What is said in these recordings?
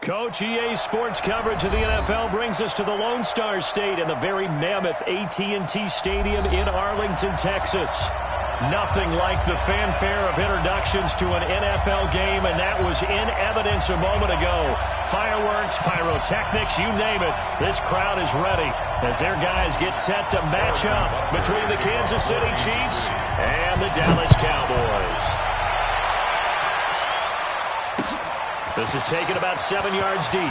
Coach, EA Sports coverage of the NFL brings us to the Lone Star State and the very mammoth AT&T Stadium in Arlington, Texas. Nothing like the fanfare of introductions to an NFL game, and that was in evidence a moment ago. Fireworks, pyrotechnics, you name it. This crowd is ready as their guys get set to match up between the Kansas City Chiefs and the Dallas Cowboys. This is taken about 7 yards deep. And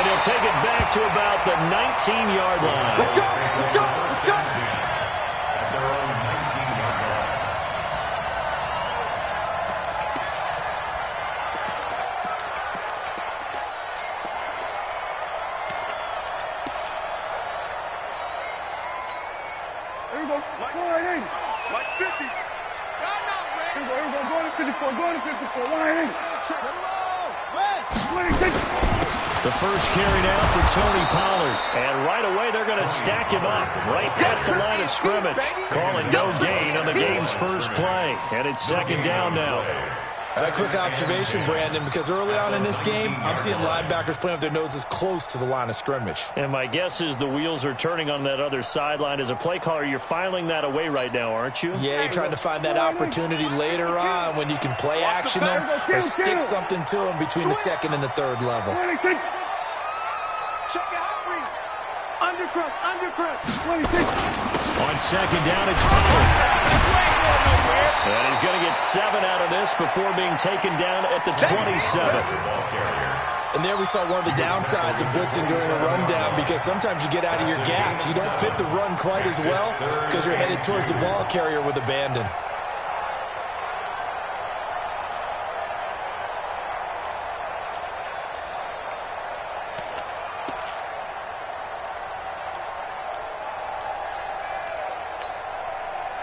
he'll take it back to about the 19-yard line. Let's go! Let's go! Let's go! There we go. Go right in. Like 50. Here we go. Going to 54. Going to 54. Line in. The first carry now for Tony Pollard. And right away, they're going to stack him up right at the line of scrimmage. Calling no gain on the game's first play. And it's second down now. A quick observation, Brandon, because early on in this game, I'm seeing linebackers playing with their noses close to the line of scrimmage. And my guess is the wheels are turning on that other sideline. As a play caller, you're filing that away right now, aren't you? Yeah, you're trying to find that opportunity later on when you can play action them or stick something to them between the second and the third level. Check out, read. Undercrust. On second down, it's Pollard. And he's going to get 7 out of this before being taken down at the 27. And there we saw one of the downsides of blitzing during a rundown, because sometimes you get out of your gaps. You don't fit the run quite as well because you're headed towards the ball carrier with abandon.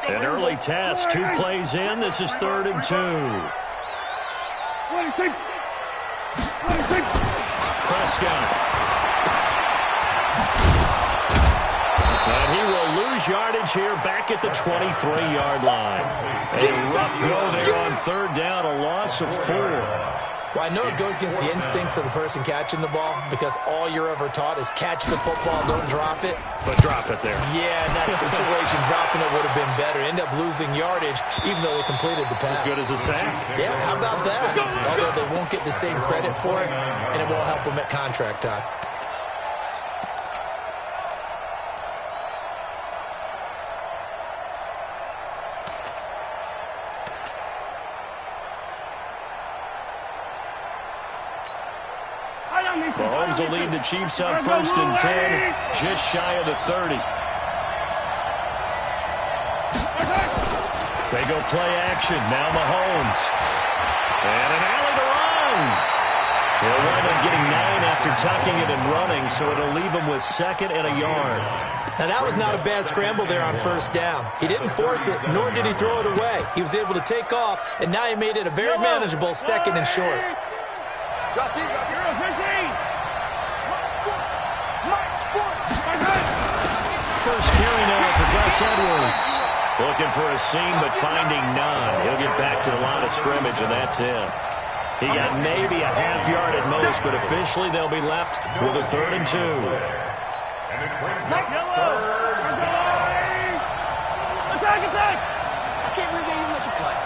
An early task, 2 plays in. This is 3rd and 2. Prescott. And he will lose yardage here back at the 23-yard line. A rough go there on 3rd down, a loss of 4. Well, I know it goes against the instincts of the person catching the ball, because all you're ever taught is catch the football, don't drop it. But drop it there. Yeah, in that situation, dropping it would have been better. End up losing yardage, even though they completed the pass. As good as a sack. Yeah, how about that? Although they won't get the same credit for it, and it won't help them at contract time. Mahomes will lead the Chiefs on 1st and 10, just shy of the 30. They go play action. Now Mahomes. And an alley to run. He'll wind up getting 9 after tucking it and running, so it'll leave him with 2nd and a yard. Now, that was not a bad scramble there on 1st down. He didn't force it, nor did he throw it away. He was able to take off, and now he made it a very manageable 2nd and short. Drop these up here. 15. First carry now for Gus Edwards. Looking for a seam, but finding none. He'll get back to the line of scrimmage, and that's it. He got maybe a half yard at most, but officially they'll be left with a 3rd and 2. Attack! I can't believe they even let you play.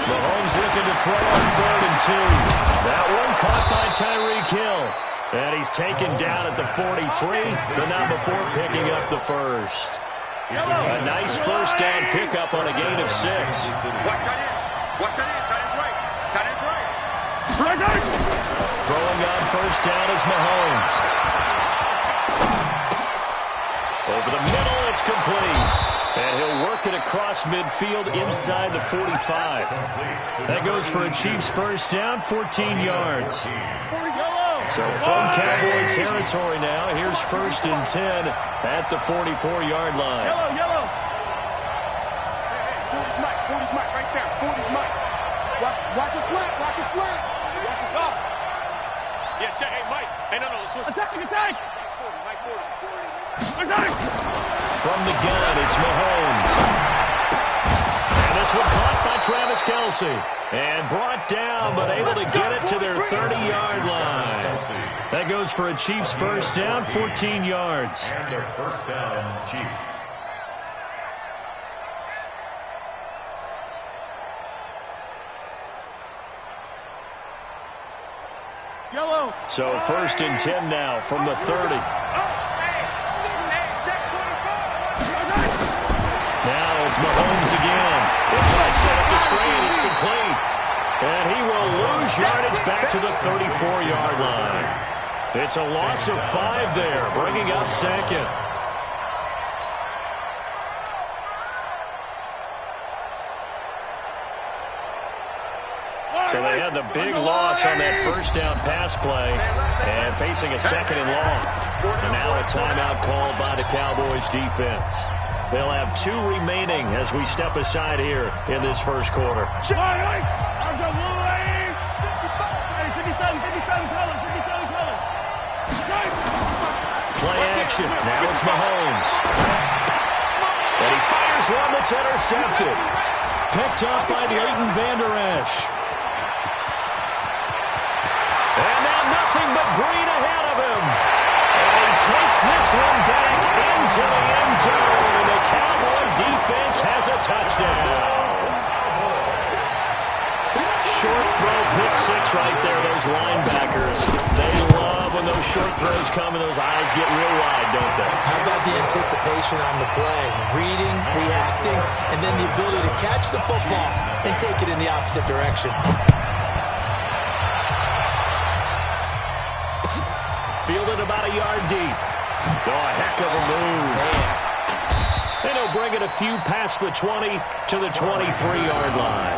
Mahomes looking to throw on 3rd and 2. That one caught by Tyreek Hill. And he's taken down at the 43, but not before picking up the first. A nice first down pickup on a gain of 6. Watch that in. Tight end's right. Throwing on 1st down is Mahomes. Over the middle, it's complete. And he'll work it across midfield inside the 45. That goes for a Chiefs first down, 14 yards. So from Cowboy territory now, here's 1st and 10 at the 44-yard line. Yellow. 40's Mike right there. 40's Mike. Watch a slant. Watch a slant. Yeah, check. Hey, Mike. Hey, no. Attack. Mike 40. From the gun, it's Mahomes. And this one caught by Travis Kelce. And brought down, but able to get it to their 30-yard line. That goes for a Chiefs first down, 14 yards. And their first down, Chiefs. Yellow. So first and 10 now from the 30. Now it's Mahomes again. They try to set up the screen. It's complete. And he will lose yardage back to the 34-yard line. It's a loss of 5 there, bringing up second. So they had the big loss on that first down pass play and facing a second and long. And now a timeout called by the Cowboys defense. They'll have 2 remaining as we step aside here in this first quarter. Play action. Now it's Mahomes. And he fires one that's intercepted. Picked up by Leighton Vander Esch. And now nothing but green ahead of him. And he takes this one back into the end zone. And the Cowboy defense has a touchdown. Short throw, pick 6 right there. Those linebackers, they love when those short throws come and those eyes get real wide, don't they? How about the anticipation on the play? Reading, reacting, and then the ability to catch the football and take it in the opposite direction. Fielded about a yard deep. Oh, a heck of a move. And he'll bring it a few past the 20 to the 23-yard line.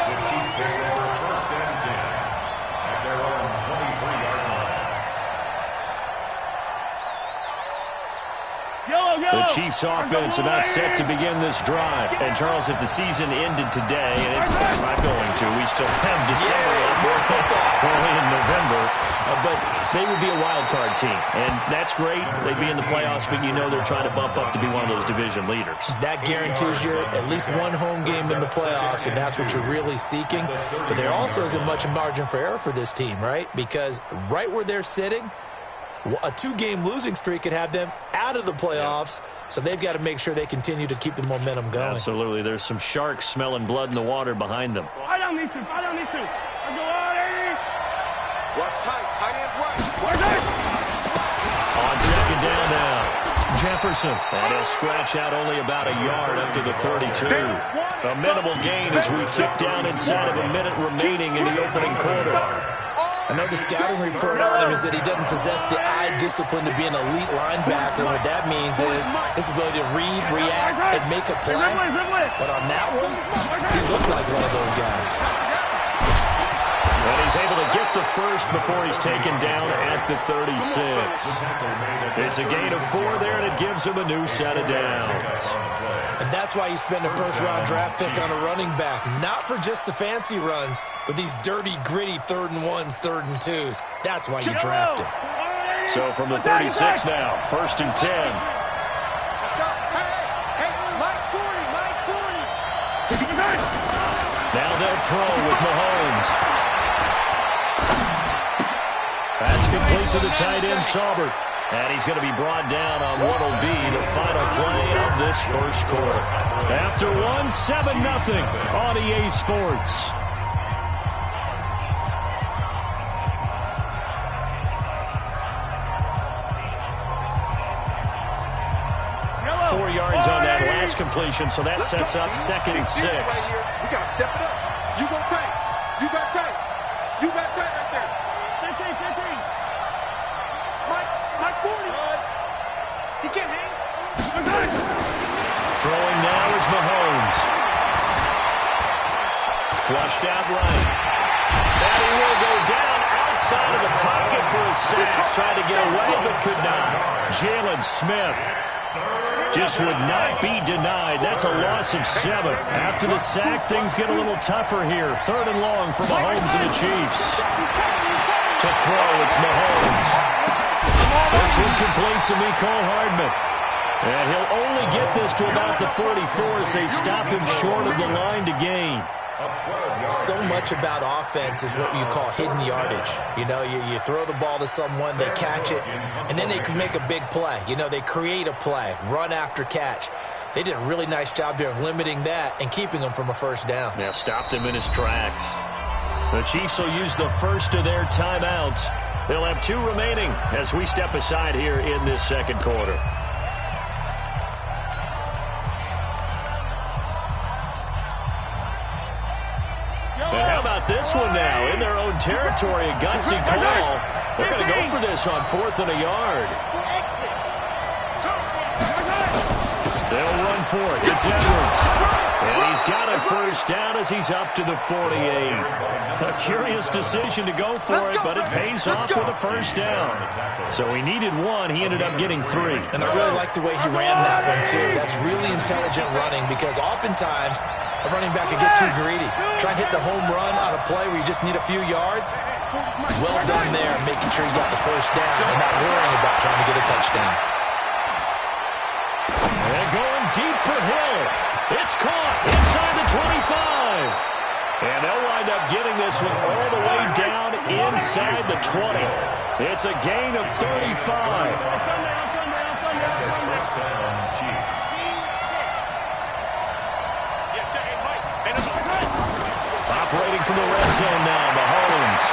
The Chiefs pick over first and 10 at their own 23-yard line. The Chiefs offense about set to begin this drive. And Charles, if the season ended today, and it's not going to, we still have December early in November, but they would be a wild card team. And that's great. They'd be in the playoffs, but you know they're trying to bump up to be one of those division leaders. That guarantees you at least one home game in the playoffs, and that's what you're really seeking. But there also isn't much margin for error for this team, right? Because right where they're sitting, a 2-game losing streak could have them out of the playoffs, so they've got to make sure they continue to keep the momentum going. Absolutely. There's some sharks smelling blood in the water behind them. I don't need to. Let's go, Eddie. Watch tight. Tight ends right. On second down now, Jefferson. And he'll scratch out only about a yard up to the 32. A minimal gain as we tick down inside of a minute remaining in the opening quarter. I know the scouting report on him is that he doesn't possess the eye discipline to be an elite linebacker. What that means is his ability to read, react, and make a play. But on that one, he looked like one of those guys. And he's able to get the first before he's taken down at the 36. It's a gain of 4 there, and it gives him a new set of downs. And that's why you spend a first-round draft pick on a running back. Not for just the fancy runs, but these dirty, gritty 3rd and 1s, 3rd and 2s. That's why you draft him. So from the 36 now, first and 10. Let's go. Hey, Mike 40. Now they'll throw with Mahomes. That's complete to the tight end, Saubert. And he's going to be brought down on what will be the final play of this first quarter. After 7-0 on EA Sports. Yellow. 4 yards on that last completion, so that sets up second and 6. We got to step it up. You go tight. You got tight. You got tight right there. 15. Mike 40. He can't hang. Throwing now is Mahomes. Flushed out right. And he will go down outside of the pocket for a sack. Tried to get away, but could not. Jalen Smith just would not be denied. That's a loss of 7. After the sack, things get a little tougher here. 3rd and long for Mahomes and the Chiefs. To throw, it's Mahomes. This one complete to Mecole Hardman. And he'll only get this to about the 44 as they stop him short of the line to gain. So much about offense is what you call hidden yardage. You know, you throw the ball to someone, they catch it, and then they can make a big play. You know, they create a play, run after catch. They did a really nice job there of limiting that and keeping him from a first down. Yeah, stopped him in his tracks. The Chiefs will use the first of their timeouts. They'll have 2 remaining as we step aside here in this second quarter. And how about this one now? In their own territory, a gutsy call. They're going to go for this on 4th and a yard. They'll run for it. It's Edwards. And he's got a first down as he's up to the 48. A curious decision to go for it, but it pays off with a first down. So he needed 1. He ended up getting 3. And I really like the way he ran that one, too. That's really intelligent running because oftentimes a running back can get too greedy. Try and hit the home run on a play where you just need a few yards. Well done there, making sure you got the first down and not worrying about trying to get a touchdown. And going deep for Hill. It's caught inside the 25. And they'll wind up getting this one all the way down inside the 20. It's a gain of 35. Operating from the red zone now, Mahomes.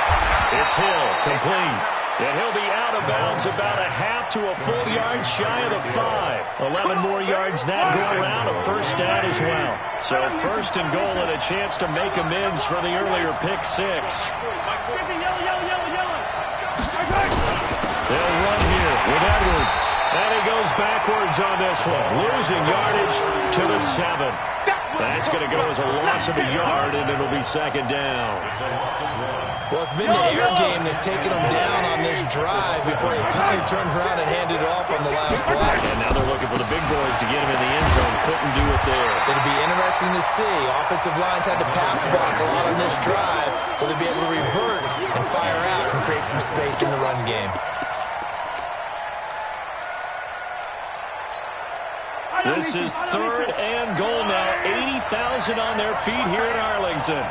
It's Hill, complete. And he'll be out of bounds about a half to a full yard shy of the 5. 11 more yards that go around, a first down as well. So first and goal and a chance to make amends for the earlier pick 6. They'll run here with Edwards. And he goes backwards on this one, losing yardage to the 7. That's going to go as a loss of a yard, and it'll be second down. Well, it's been the air game that's taken them down on this drive before they finally turned around and handed it off on the last play. And now they're looking for the big boys to get him in the end zone. Couldn't do it there. It'll be interesting to see. Offensive lines had to pass block a lot on this drive. Will they be able to revert and fire out and create some space in the run game? This is 3rd and goal now. 80,000 on their feet here in Arlington.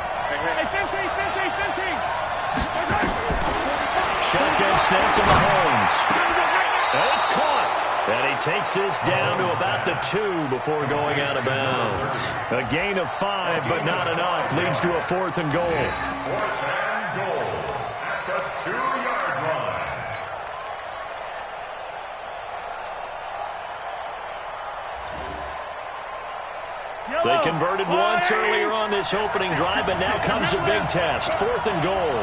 Shotgun snap to Mahomes. And it's caught. And he takes this down to about the 2 before going out of bounds. A gain of 5, but not enough. Leads to a 4th and goal. 4th and goal at the 2-yard line. They converted once earlier on this opening drive, but now comes a big test. 4th and goal.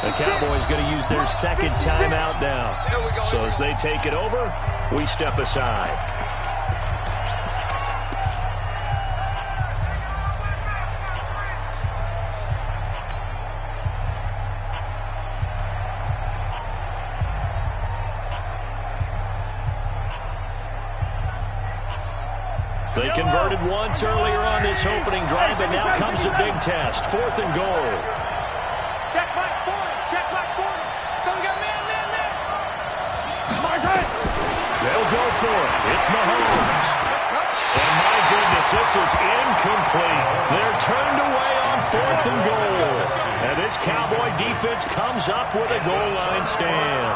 The Cowboys going to use their second timeout now. So as they take it over, we step aside. They converted once earlier on this opening drive, but now comes a big test. 4th and goal. Check back 40. Check back 40. Someone got man. They'll go for it. It's Mahomes. And my goodness, this is incomplete. They're turned away on 4th and goal. And this Cowboy defense comes up with a goal line stand.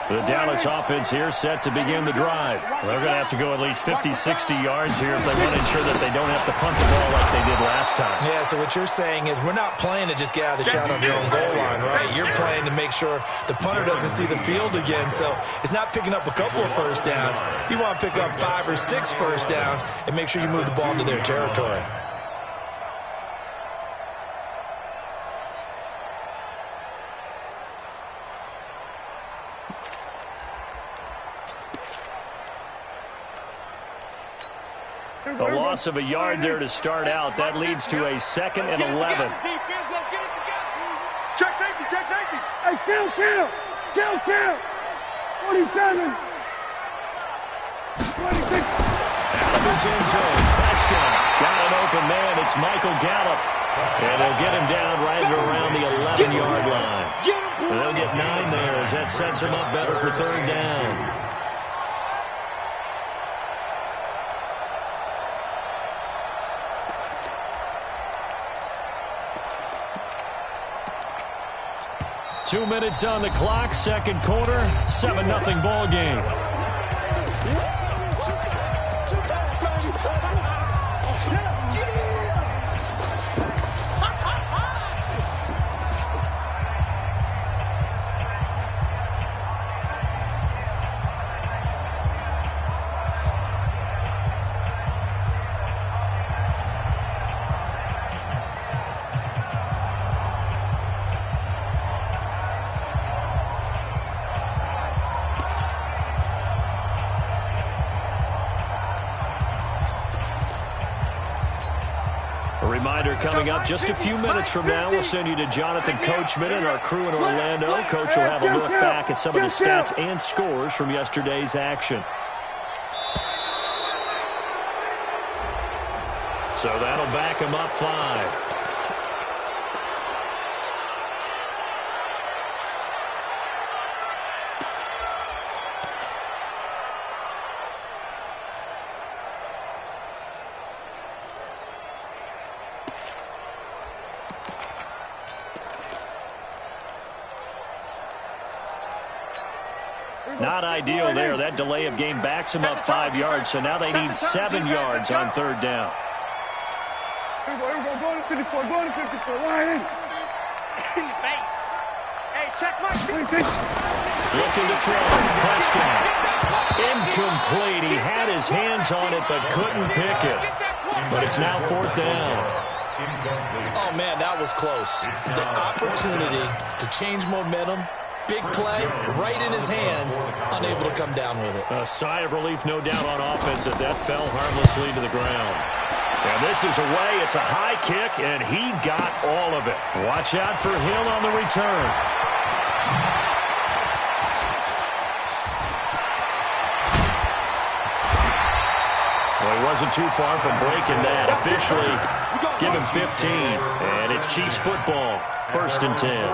The Dallas offense here set to begin the drive. They're going to have to go at least 50, 60 yards here if they want to ensure that they don't have to punt the ball like they did last time. Yeah, so what you're saying is we're not playing to just get out of the shadow of your own goal line, right? You're playing to make sure the punter doesn't see the field again. So it's not picking up a couple of first downs. You want to pick up 5 or 6 first downs and make sure you move the ball into their territory. A loss of a yard there to start out. That leads to a 2nd and 11. Check safety, check safety. Hey, kill. 47. 26. Out of his end zone, Prescott got an open man. It's Michael Gallup. And they'll get him down right around the 11-yard line. And they'll get 9 there as that sets him up better for third down. Two minutes on the clock, second quarter, 7-0 ball game. Reminder coming up just a few minutes from now, we'll send you to Jonathan Coachman and our crew in Orlando. Coach will have a look back at some of the stats and scores from yesterday's action. So that'll back him up 5. Not ideal there. That delay of game backs him up 5 yards, so now they need 7 yards on third down. Here we go. Go to 54. Go to 54. Line in. Base. Hey, check my Looking to throw. Prescott. Incomplete. He had his hands on it, but couldn't pick it. But it's now fourth down. Oh, man, that was close. The opportunity to change momentum. Big play, right in his hands, unable to come down with it. A sigh of relief, no doubt, on offense that fell harmlessly to the ground. And this is away. It's a high kick, and he got all of it. Watch out for Hill on the return. Well, he wasn't too far from breaking that. Officially, give him 15. And it's Chiefs football, 1st and 10.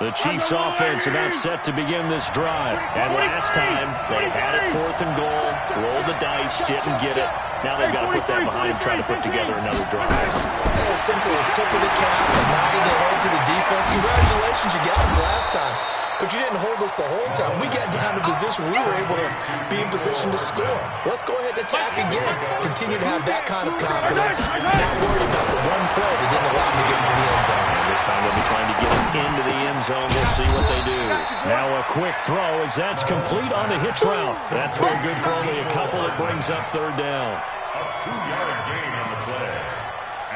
The Chiefs offense about set to begin this drive. And last time, they had it 4th and goal, rolled the dice, didn't get it. Now they've got to put that behind them, trying to put together another drive. A simple tip of the cap, a nod of the head to the defense. Congratulations, you got us last time. But you didn't hold us the whole time. We got down to position. We were able to be in position to score. Let's go ahead and attack again. Continue to have that kind of confidence. Not worried about the one play that didn't allow them to get into the end zone. This time they'll be trying to get him into the end zone. We'll see what they do. Now a quick throw as that's complete on the hitch route. That throw good for only a couple. It brings up third down. A 2-yard gain on the play.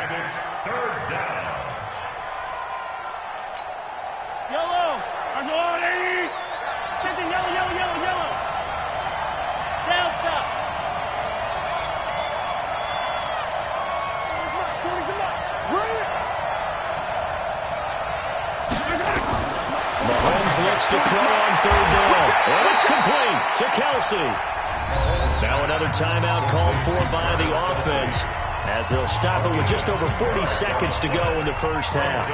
And it's third down. Yellow. I'm on 80. Skipping yellow. Delta. Mahomes looks to throw on third down. And it's complete to Kelsey. Now another timeout called for by the offense as they'll stop it with just over 40 seconds to go in the first half.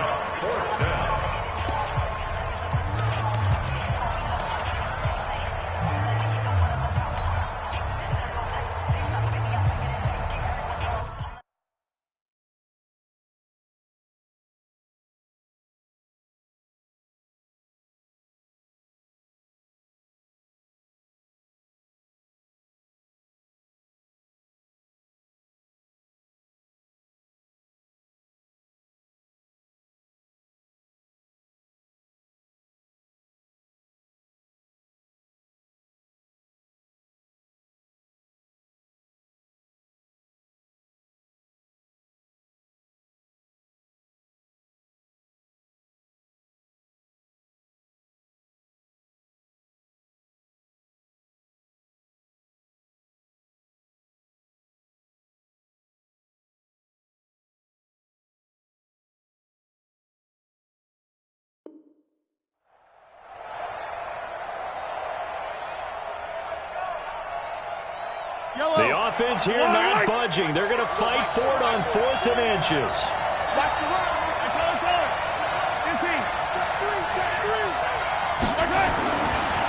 offense here not budging. They're going to fight for it on 4th and inches.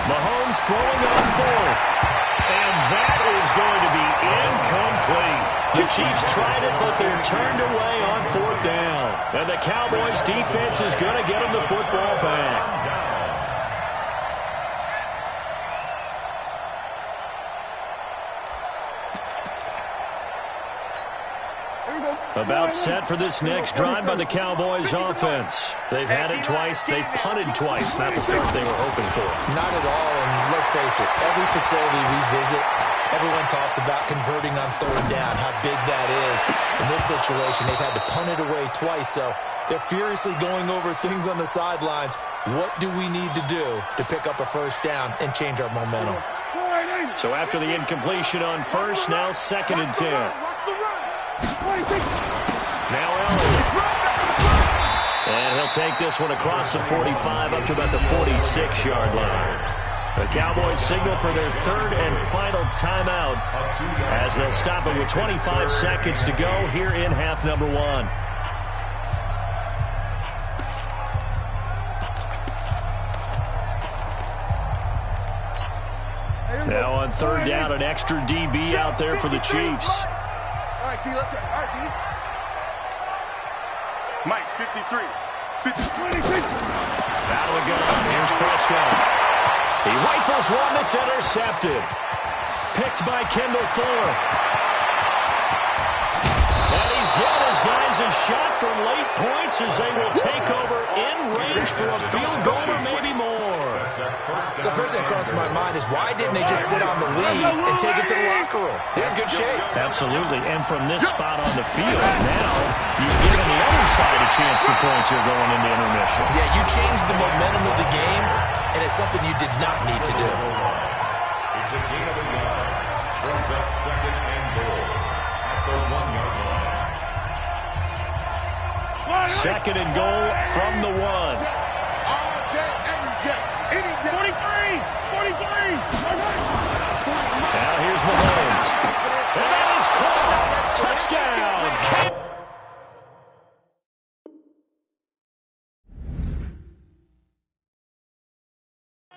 Mahomes throwing on 4th. And that is going to be incomplete. The Chiefs tried it, but they're turned away on 4th down. And the Cowboys defense is going to get them the football back. About set for this next drive by the Cowboys offense. They've had it twice. They've punted twice. Not the start they were hoping for. Not at all, and let's face it, every facility we visit, everyone talks about converting on 3rd down, how big that is. In this situation, they've had to punt it away twice, so they're furiously going over things on the sidelines. What do we need to do to pick up a 1st down and change our momentum? So after the incompletion on 1st, now 2nd and 10. Now Elliott. And he'll take this one across the 45 up to about the 46-yard line. The Cowboys signal for their 3rd and final timeout as they'll stop it with 25 seconds to go here in half number 1. Now on 3rd down, an extra DB out there for the Chiefs. All right, T, let's try. All right, T. Mike, 53. 26. Out of the gun. Here's Prescott. He rifles one that's intercepted. Picked by Kendall Fuller. And he's given his guys a shot for late points as they will take over in range for a field goal or maybe more. So first thing that crosses my mind is why didn't they just sit on the lead and take it to the locker room? They're in good shape. Absolutely. And from this spot on the field, now you've given the other side a chance for points here going into intermission. Yeah, you changed the momentum of the game, and it's something you did not need to do. It's a gain of a yard. Brings up 2nd and goal at the 1-yard line. 2nd and goal from the 1. All day, every day, any day. 43. Now here's Mahomes. And that is caught. Touchdown.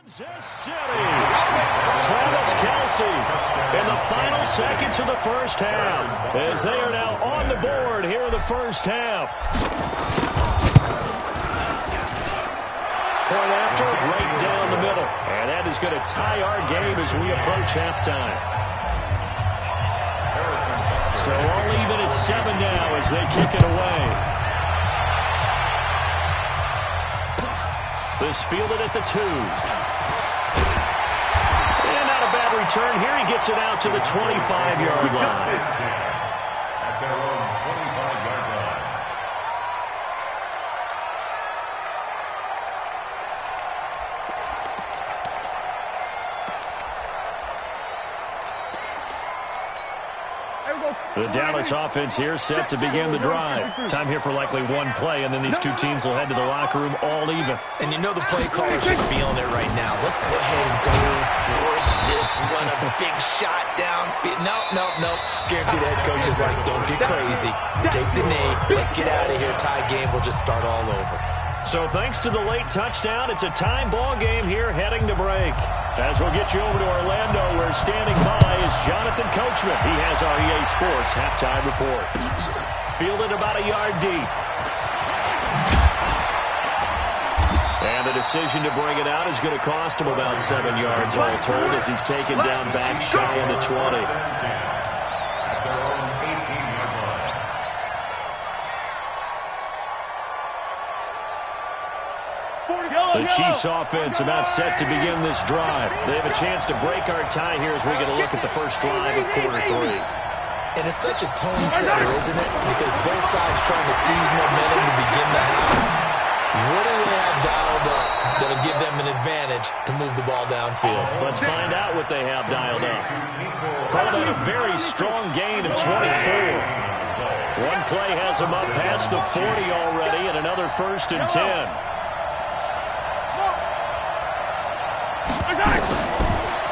Kansas City. Travis Kelce in the final seconds of the 1st half as they are now on the board here in the 1st half. Point after, right down the middle. And that is going to tie our game as we approach halftime. So all even at 7 now as they kick it away. This fielded at the 2. And not a bad return here. He gets it out to the 25-yard line. At their own 25-yard line. The Dallas offense here set to begin the drive. Time here for likely one play, and then these two teams will head to the locker room all even. And you know the play caller's just feeling it right now. Let's go ahead and go for this one. A big shot downfield. Nope. Guaranteed the head coach is like, don't get crazy. Take the knee. Let's get out of here. Tie game. We'll just start all over. So thanks to the late touchdown, it's a time ball game here heading to break. As we'll get you over to Orlando, where standing by is Jonathan Coachman. He has our EA Sports halftime report. Fielded about a yard deep. And the decision to bring it out is going to cost him about 7 yards all told as he's taken down back shy of the 20. At their own 18-yard line. The Chiefs offense about set to begin this drive. They have a chance to break our tie here as we get a look at the first drive of quarter 3. And it's such a tone setter, isn't it? Because both sides trying to seize momentum to begin the half. What do they have dialed up that'll give them an advantage to move the ball downfield? Let's find out what they have dialed up. Called out a very strong gain of 24. One play has them up past the 40 already, and another 1st and 10.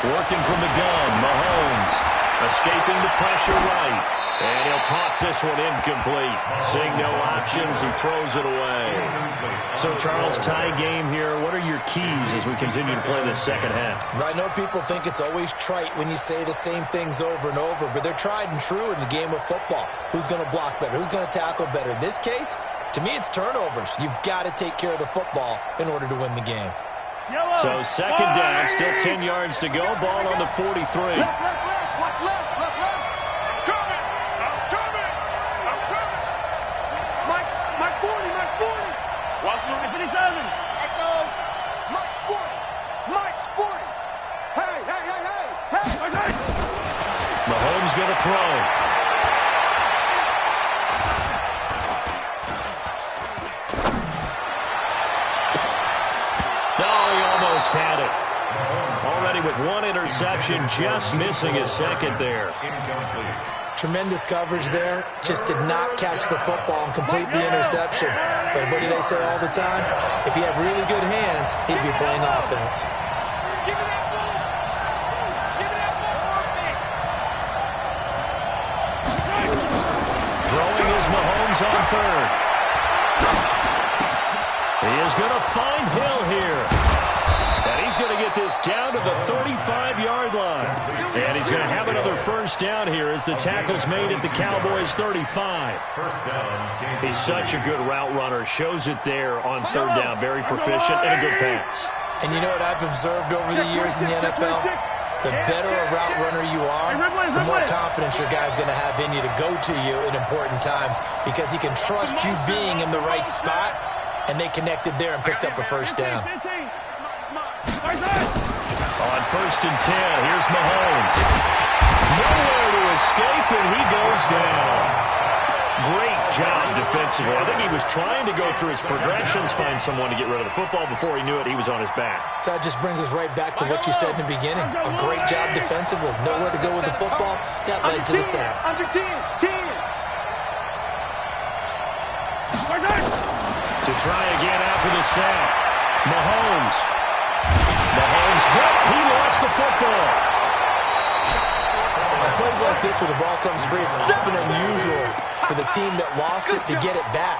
Working from the gun, Mahomes. Escaping the pressure right. And he'll toss this one incomplete. Seeing no options, he throws it away. So, Charles, tie game here. What are your keys as we continue to play this second half? I know people think it's always trite when you say the same things over and over, but they're tried and true in the game of football. Who's going to block better? Who's going to tackle better? In this case, to me, it's turnovers. You've got to take care of the football in order to win the game. So, second down, still 10 yards to go. Ball on the 43. Left, left, left. Watch left, left, left. I'm coming. I'm coming. I'm coming. Mike's 40, Mike's 40. Watch the 57. Let's go. Mike's 40. Mike's 40. Hey, hey, hey, hey. Hey, hey. Mahomes going to throw. Had it. Already with one interception, just missing his second there. Tremendous coverage there. Just did not catch the football and complete the interception. But what do they say all the time? If he had really good hands, he'd be playing offense. Throwing is Mahomes on third. He is going to find Hill here. And he's going to get this down to the 35-yard line. And he's going to have another first down here as the tackle's made at the Cowboys' 35. He's such a good route runner. Shows it there on third down. Very proficient and a good pass. And you know what I've observed over the years in the NFL? The better a route runner you are, the more confidence your guy's going to have in you to go to you in important times because he can trust you being in the right spot, and they connected there and picked up a first down. On first and 10, here's Mahomes. Nowhere to escape, and he goes down. Great job defensively. I think he was trying to go through his progressions, find someone to get rid of the football. Before he knew it, he was on his back. So that just brings us right back to what you said in the beginning. A great job defensively. Nowhere to go with the football. That led to the sack. Under 10, 10. To try again after the sack. Mahomes hit. He lost the football. On plays like this where the ball comes free, it's often unusual for the team that lost it to get it back.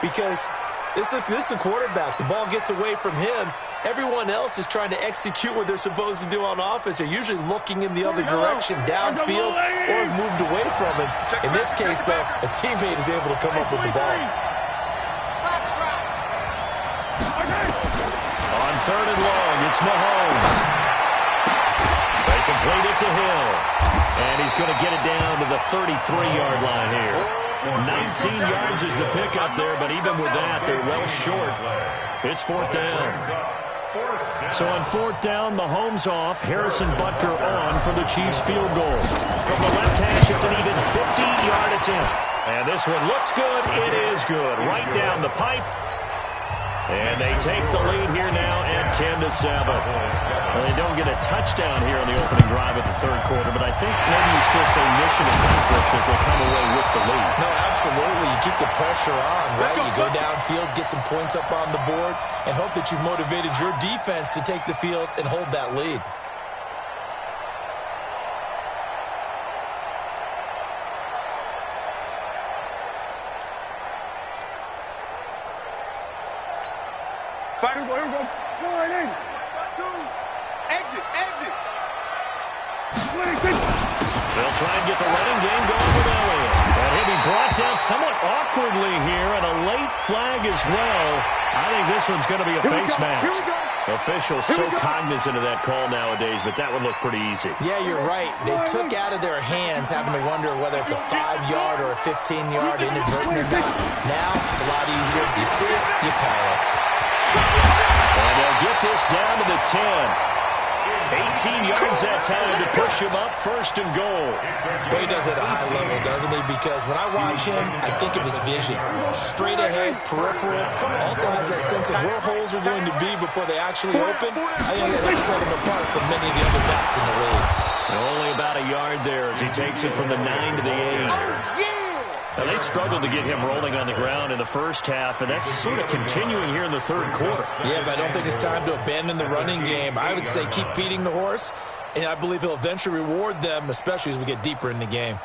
Because this is a quarterback. The ball gets away from him. Everyone else is trying to execute what they're supposed to do on offense. They're usually looking in the other direction, downfield, or moved away from him. In this case, though, a teammate is able to come up with the ball. On third and long, it's Mahomes. They complete it to Hill. And he's going to get it down to the 33-yard line here. 19 yards is the pickup there, but even with that, they're well short. It's fourth down. So on fourth down, Mahomes off, Harrison Butker on for the Chiefs field goal. From the left hash, it's an even 50-yard attempt. And this one looks good. It is good. Right down the pipe. And they take the lead here now at 10-7. Well, they don't get a touchdown here on the opening drive of the third quarter, but I think maybe you still say mission accomplished as they come away with the lead. No, absolutely. You keep the pressure on, right? You go downfield, get some points up on the board, and hope that you've motivated your defense to take the field and hold that lead. Here we go. Go right in. Exit, exit. They'll try and get the running game going with Elliott. And he'll be brought down somewhat awkwardly here, and a late flag as well. I think this one's going to be a face mask. Officials so cognizant of that call nowadays, but that one looked pretty easy. Yeah, you're right. They took out of their hands having to wonder whether it's a 5-yard or a 15-yard inadvertent or not. Now, it's a lot easier. You see it, you call it. And they'll get this down to the 10. 18 yards that time to push him up first and goal. But he does it at a high level, doesn't he? Because when I watch him, I think of his vision. Straight ahead, peripheral. Also has that sense of where holes are going to be before they actually open. I think that set him apart from many of the other backs in the league. And only about a yard there as he takes it from the 9 to the 8. Now, they struggled to get him rolling on the ground in the first half, and that's sort of continuing here in the third quarter. Yeah, but I don't think it's time to abandon the running game. I would say keep feeding the horse And I believe he'll eventually reward them, especially as we get deeper in the game.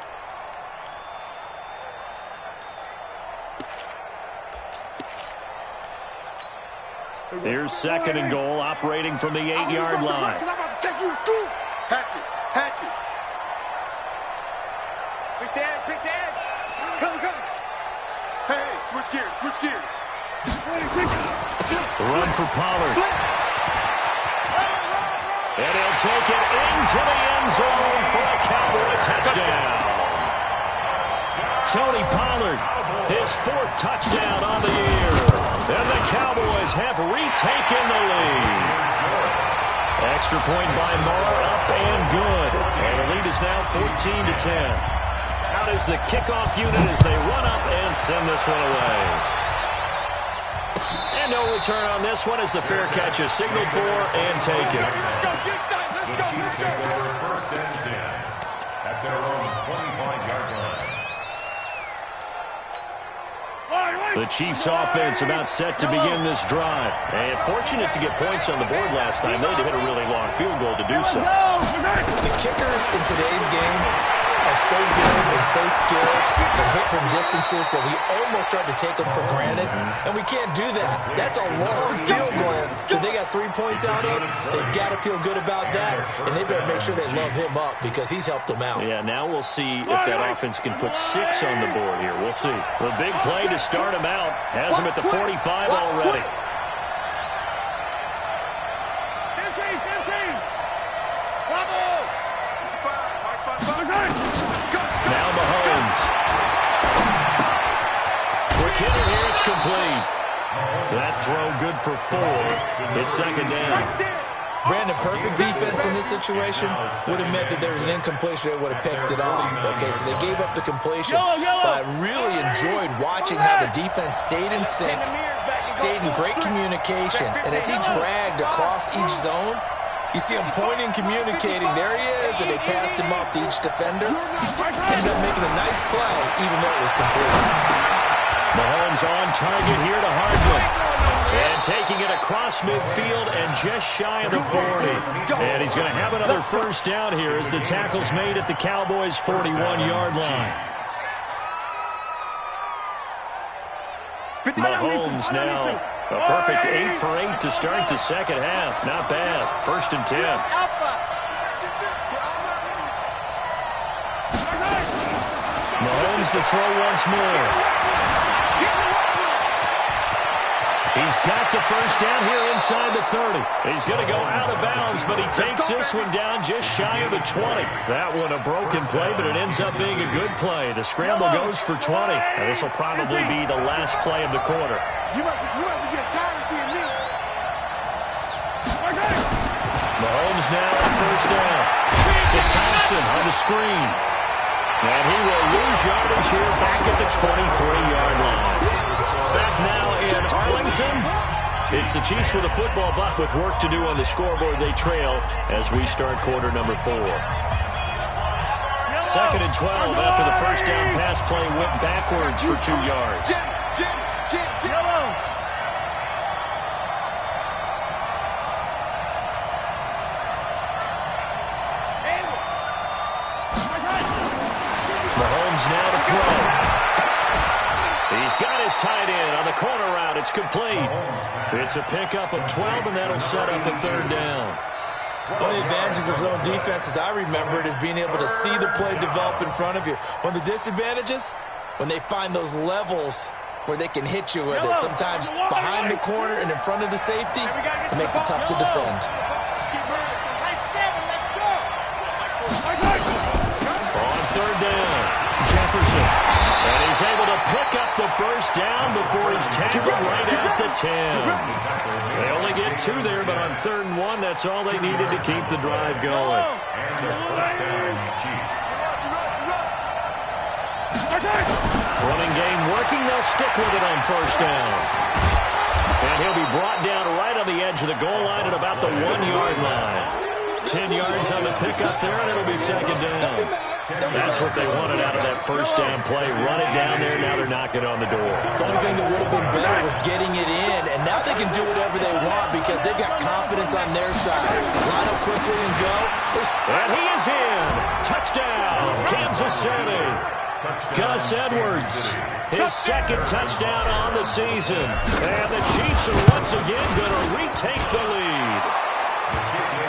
Here's 2nd and goal, operating from the 8-yard line. I'm about to take you to school. Hatchet, hatchet. Quick dance, quick dance. Come. Hey, switch gears, switch gears. Run for Pollard. And he'll take it into the end zone for a Cowboy touchdown. Tony Pollard, his 4th touchdown on the year. And the Cowboys have retaken the lead. Extra point by Marr, up and good. And the lead is now 14-10. Out is the kickoff unit as they run up and send this one away. And no return on this one as the fair catch is signaled for and taken. The Chiefs take over 1st and 10 at their own 25-yard line. The Chiefs offense about set to begin this drive. And fortunate to get points on the board last time. They had to hit a really long field goal to do so. The kickers in today's game are so good and so skilled and hit from distances that we almost start to take them for granted. And we can't do that. That's a long field goal that they got 3 points out of. They've got to feel good about that. And they better make sure they love him up because he's helped them out. Yeah, now we'll see if that offense can put 6 on the board here. We'll see. The big play to start him out has him at the 45 already. Now Mahomes. Quick hitter here, it's complete. That throw good for 4. It's 2nd down. Brandon, perfect defense in this situation would have meant that there was an incompletion that would have picked it off. Okay, so they gave up the completion. But I really enjoyed watching how the defense stayed in sync, stayed in great communication. And as he dragged across each zone, you see him pointing, communicating. There he is, and they passed him off to each defender. Ended up making a nice play, even though it was complete. Mahomes on target here to Hardman. And taking it across midfield and just shy of the 40. And he's going to have another 1st down here as the tackle's made at the Cowboys' 41-yard line. Mahomes now a perfect 8 for 8 to start the 2nd half. Not bad. 1st and 10. Mahomes to throw once more. He's got the 1st down here inside the 30. He's going to go out of bounds, but he takes this one down just shy of the 20. That one a broken play, but it ends up being a good play. The scramble goes for 20, and this will probably be the last play of the quarter. You must be getting tired of seeing me. Mahomes now on 1st down. To Thompson on the screen. And he will lose yardage here back at the 23-yard line. Back now in Arlington. It's the Chiefs with a football, but with work to do on the scoreboard, they trail as we start quarter number 4. 2nd and 12 after the 1st down pass play went backwards for 2 yards. Mahomes now to throw. He's got his tight end on the corner route. It's complete. It's a pickup of 12, and that'll set up a 3rd down. One of the advantages of zone defense, as I remember it, is being able to see the play develop in front of you. One of the disadvantages, when they find those levels where they can hit you with it, sometimes behind the corner and in front of the safety, it makes it tough to defend. On 3rd down, Jefferson. And he's able to pick up the 1st down before he's tackled right at the 10. They only get 2 there, but on 3rd and 1, that's all they needed to keep the drive going. And the 1st down, Chiefs. Running game working. They'll stick with it on 1st down. And he'll be brought down right on the edge of the goal line at about the 1-yard line. 10 yards on the pickup there, and it'll be 2nd down. That's what they wanted out of that 1st down play. Run it down there. Now they're knocking on the door. The only thing that would have been better was getting it in, and now they can do whatever they want because because they've got confidence on their side. Line up quickly and go. And he is in. Touchdown, Kansas City. Gus Edwards, his second touchdown on the season. And the Chiefs are once again going to retake the lead.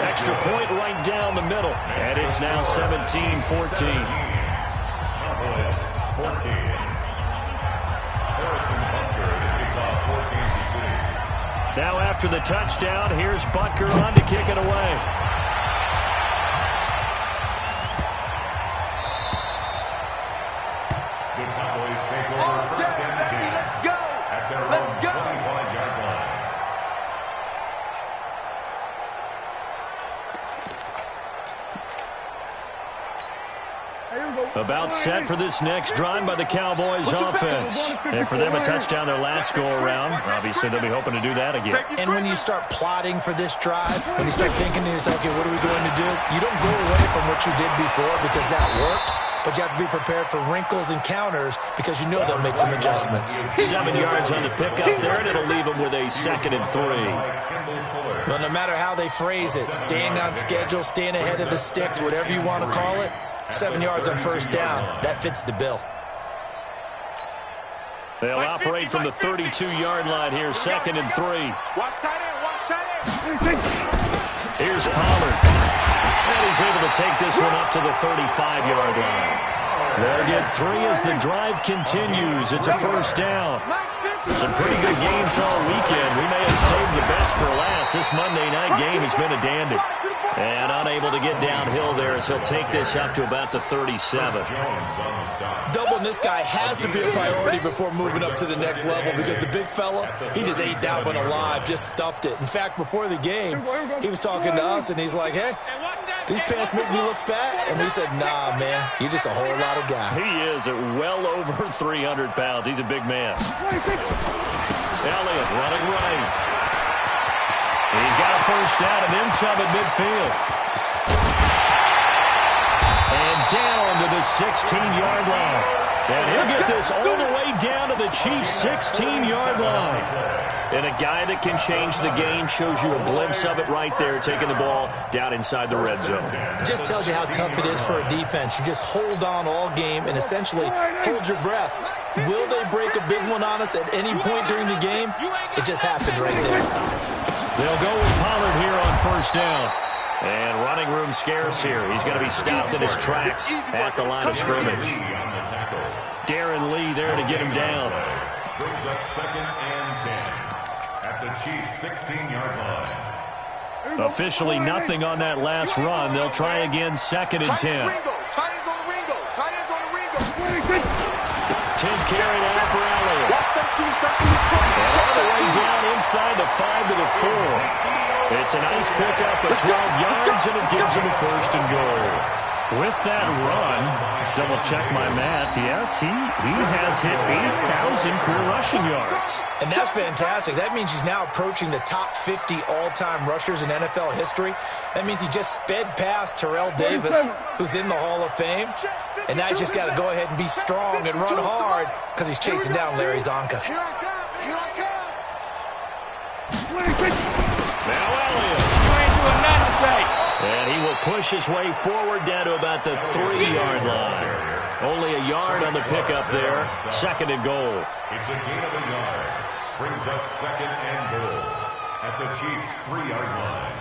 Extra point right down the middle. And it's now 17-14. Now after the touchdown, here's Butker on to kick it away. The Cowboys take over first and 10 at their own 25-yard line. About set for this next drive by the Cowboys offense. And for them, a touchdown their last go-around. Obviously, they'll be hoping to do that again. And when you start plotting for this drive, when you start thinking to yourself, okay, what are we going to do? You don't go away from what you did before because that worked. But you have to be prepared for wrinkles and counters because you know they'll make some adjustments. 7 yards on the pickup there, and it'll leave them with a 2nd and 3. Well, no matter how they phrase it, staying on schedule, staying ahead of the sticks, whatever you want to call it, 7 yards on first down, that fits the bill. They'll operate from the 32-yard line here, 2nd and 3. Watch tight end, watch tight end. Here's Pollard. And he's able to take this one up to the 35-yard line. They'll get 3 as the drive continues. It's a first down. Some pretty good games all weekend. We may have saved the best for last. This Monday night game has been a dandy. And unable to get downhill there as he'll take this up to about the 37. Doubling this guy has to be a priority before moving up to the next level because the big fella, he just ate that one alive, just stuffed it. In fact, before the game, he was talking to us, and he's like, hey, these pants make me look fat? And we said, nah, man, you're just a whole lot of guy. He is at well over 300 pounds. He's a big man. Elliott running right. He's got a first down and then some at midfield. And down to the 16-yard line. And he'll get this all the way down to the Chiefs' 16-yard line. And a guy that can change the game, shows you a glimpse of it right there, taking the ball down inside the red zone. It just tells you how tough it is for a defense. You just hold on all game and essentially hold your breath. Will they break a big one on us at any point during the game? It just happened right there. They'll go with Pollard here on first down. And running room scarce here. He's going to be stopped in his tracks at the line of scrimmage. Darren Lee there to get him down. Brings up 2nd and 10 at the Chiefs' 16-yard line. Officially nothing on that last run. They'll try again, 2nd and 10. Tight ends on the Ringo. Tight ends on the Ringo. 10th carry now for Elliott. And all the way down inside the 5 to the 4. It's a nice pickup of 12 yards, and it gives him a 1st and goal. With that run, double-check my math, yes, he has hit 8,000 career rushing yards. And that's fantastic. That means he's now approaching the top 50 all-time rushers in NFL history. That means he just sped past Terrell Davis, who's in the Hall of Fame. And now he's just got to go ahead and be strong and run hard because he's chasing down Larry Zonka. Here I come. Here I come. Now Elliott. And he will push his way forward down to about the 3-yard line. Only a yard on the pickup there. 2nd and goal. It's a gain of a yard. Brings up 2nd and goal at the Chiefs' 3-yard line.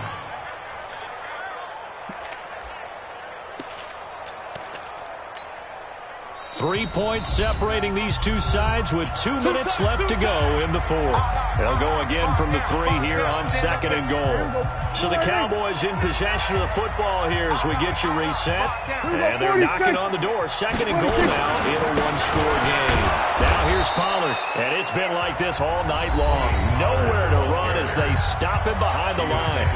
Three points separating these two sides with 2 minutes left to go in the 4th. They'll go again from the 3 here on 2nd and goal. So the Cowboys in possession of the football here as we get you reset. And they're knocking on the door. 2nd and goal now in a one-score game. Now here's Pollard. And it's been like this all night long. Nowhere to run as they stop him behind the line.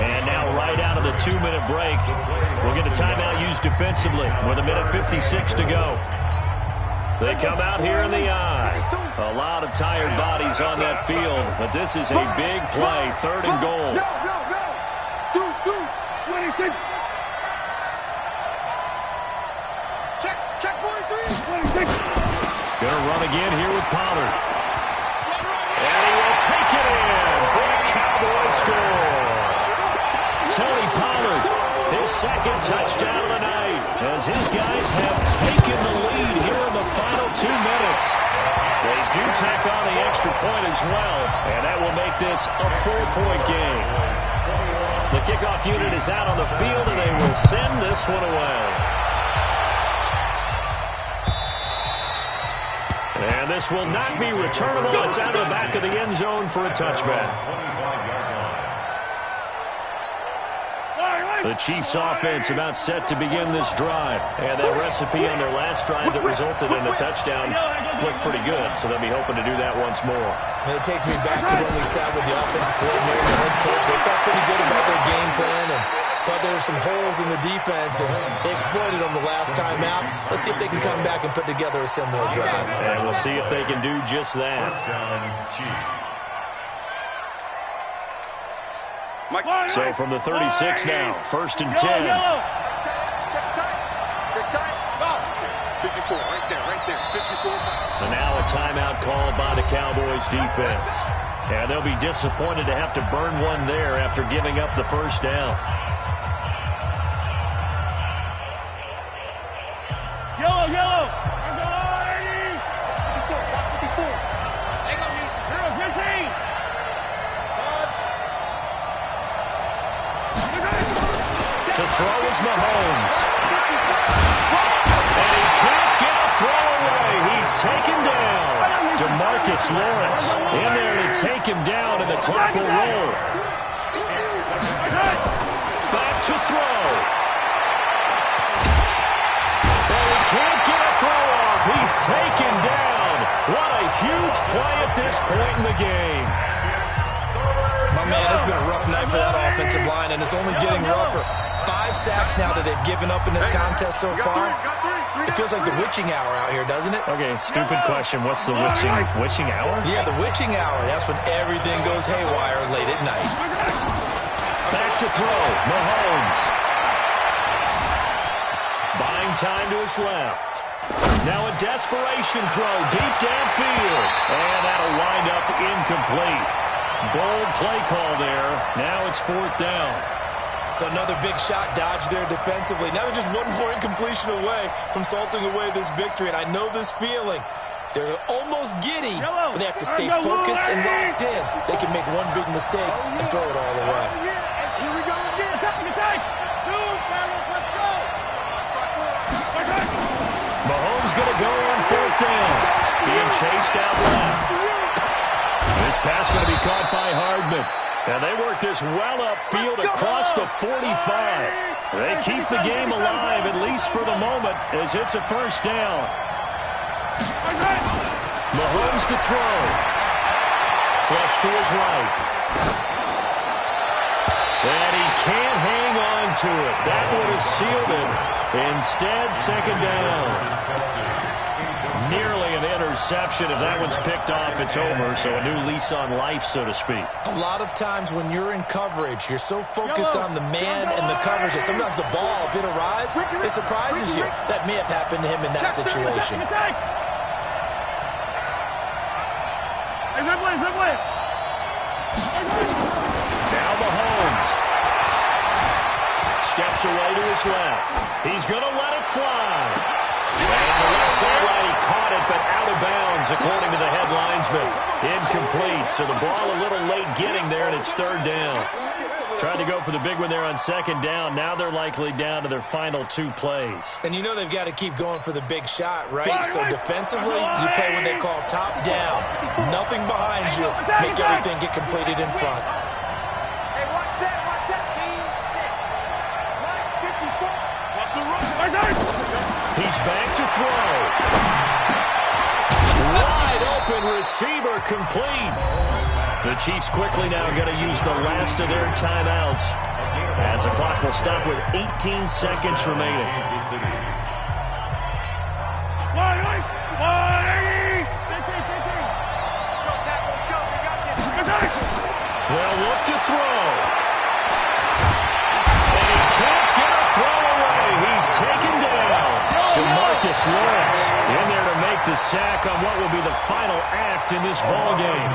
And now right out of the 2-minute break, we'll get a timeout used defensively with 1:56 to go. They come out here in the eye. A lot of tired bodies on that field, but this is a big play. 3rd and goal. Check 43. Gonna run again here with Pollard. And he will take it in for a Cowboy score. second touchdown of the night as his guys have taken the lead here in the final 2 minutes. They do tack on the extra point as well, and that will make this a 4-point game. The kickoff unit is out on the field, and they will send this one away. And this will not be returnable. It's out of the back of the end zone for a touchback. The Chiefs' offense about set to begin this drive. And that recipe on their last drive that resulted in a touchdown looked pretty good, so they'll be hoping to do that once more. And it takes me back to when we sat with the offensive coordinator and the head coach. They felt pretty good about their game plan and thought there were some holes in the defense, and they exploited them the last time out. Let's see if they can come back and put together a similar drive. And we'll see if they can do just that. First down, Chiefs. So from the 36 now, 1st and 10. 54, right there, 54. And now a timeout called by the Cowboys defense. And they'll be disappointed to have to burn one there after giving up the first down. Yellow. 54. To throw is Mahomes. And he can't get a throw away. He's taken down. DeMarcus Lawrence in there to take him down, and the clock will roll. Back to throw. And he can't get a throw off. He's taken down. What a huge play at this point in the game. My man, it's been a rough night for that offensive line, and it's only getting rougher. 5 sacks now that they've given up in this contest so far. It feels like the witching hour out here, doesn't it? Okay, stupid question. What's the witching hour? Yeah, the witching hour. That's when everything goes haywire late at night. Back to throw. Mahomes. Buying time to his left. Now a desperation throw deep downfield. And that'll wind up incomplete. Bold play call there. Now it's 4th down. It's another big shot dodge there defensively. Now they're just one more incompletion away from salting away this victory. And I know this feeling. They're almost giddy, but they have to stay focused and locked in. They can make one big mistake and throw it all away. Here we go again. Dude, fellas, let's go. Mahomes going to go on 4th down. Being chased out left. This pass going to be caught by Hardman. And they work this well upfield across the 45. They keep the game alive, at least for the moment, as it's a 1st down. Mahomes to throw. Flush to his right. And he can't hang on to it. That would have sealed it. Instead, 2nd down. Nearly an interception. If that one's picked off, it's over. So a new lease on life, so to speak. A lot of times when you're in coverage, you're so focused on the man and the coverage that sometimes the ball, if it arrives, it surprises you. That may have happened to him in that situation. Now Mahomes. Steps away to his left. He's going to let it fly. And the left sideline, he caught it, but out of bounds, according to the head linesman. Incomplete, so the ball a little late getting there, and it's 3rd down. Tried to go for the big one there on 2nd down. Now they're likely down to their final 2 plays. And you know they've got to keep going for the big shot, right? So defensively, you play what they call top down. Nothing behind you. Make everything get completed in front. Hey, watch that. Scene 6. 54. Watch the run. He's back to throw. Wide open receiver complete. The Chiefs quickly now going to use the last of their timeouts as the clock will stop with 18 seconds remaining. Well, look to throw. And he can't get a throw away. He's taken down. DeMarcus Lawrence in there to make the sack on what will be the final act in this ball game.